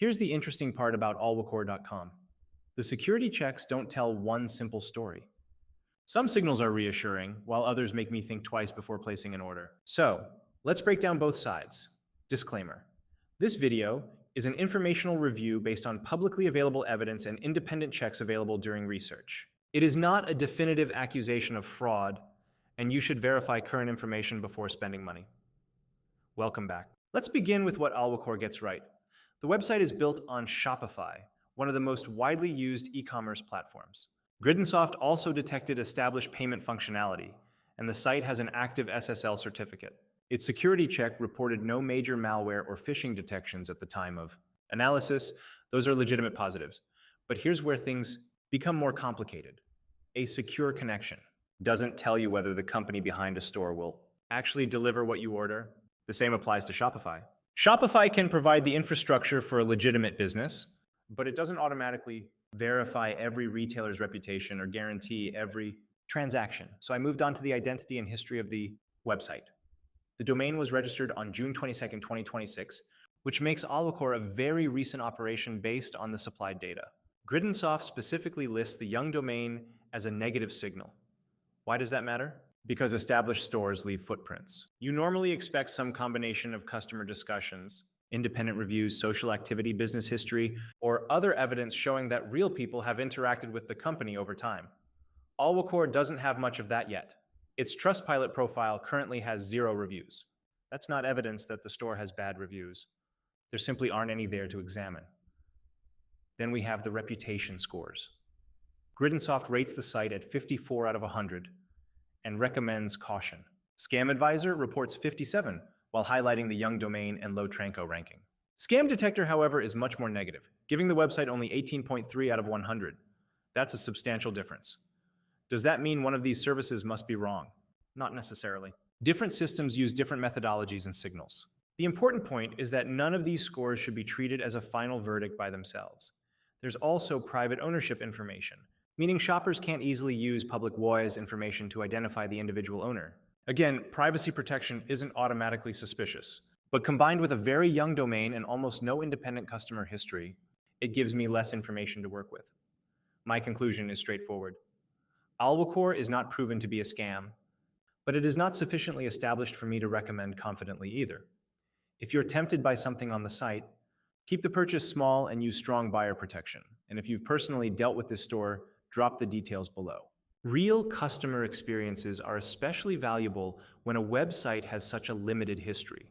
Here's the interesting part about Ahlwocore.com. The security checks don't tell one simple story. Some signals are reassuring, while others make me think twice before placing an order. So, let's break down both sides. Disclaimer. This video is an informational review based on publicly available evidence and independent checks available during research. It is not a definitive accusation of fraud, and you should verify current information before spending money. Welcome back. Let's begin with what Ahlwocore gets right. The website is built on Shopify, one of the most widely used e-commerce platforms. Griddensoft also detected established payment functionality, and the site has an active SSL certificate. Its security check reported no major malware or phishing detections at the time of analysis. Those are legitimate positives. But here's where things become more complicated. A secure connection doesn't tell you whether the company behind a store will actually deliver what you order. The same applies to Shopify. Shopify can provide the infrastructure for a legitimate business, but it doesn't automatically verify every retailer's reputation or guarantee every transaction. So I moved on to the identity and history of the website. The domain was registered on June 22nd, 2026, which makes Ahlwocore a very recent operation based on the supplied data. Griddensoft specifically lists the young domain as a negative signal. Why does that matter? Because established stores leave footprints. You normally expect some combination of customer discussions, independent reviews, social activity, business history, or other evidence showing that real people have interacted with the company over time. Ahlwocore doesn't have much of that yet. Its Trustpilot profile currently has 0 reviews. That's not evidence that the store has bad reviews. There simply aren't any there to examine. Then we have the reputation scores. Griddensoft rates the site at 54 out of 100 and recommends caution. Scam Advisor reports 57 while highlighting the young domain and low Tranco ranking. Scam Detector, however, is much more negative, giving the website only 18.3 out of 100. That's a substantial difference. Does that mean one of these services must be wrong? Not necessarily. Different systems use different methodologies and signals. The important point is that none of these scores should be treated as a final verdict by themselves. There's also private ownership information, meaning shoppers can't easily use public WHOIS information to identify the individual owner. Again, privacy protection isn't automatically suspicious, but combined with a very young domain and almost no independent customer history, it gives me less information to work with. My conclusion is straightforward. Ahlwocore is not proven to be a scam, but it is not sufficiently established for me to recommend confidently either. If you're tempted by something on the site, keep the purchase small and use strong buyer protection. And if you've personally dealt with this store, drop the details below. Real customer experiences are especially valuable when a website has such a limited history.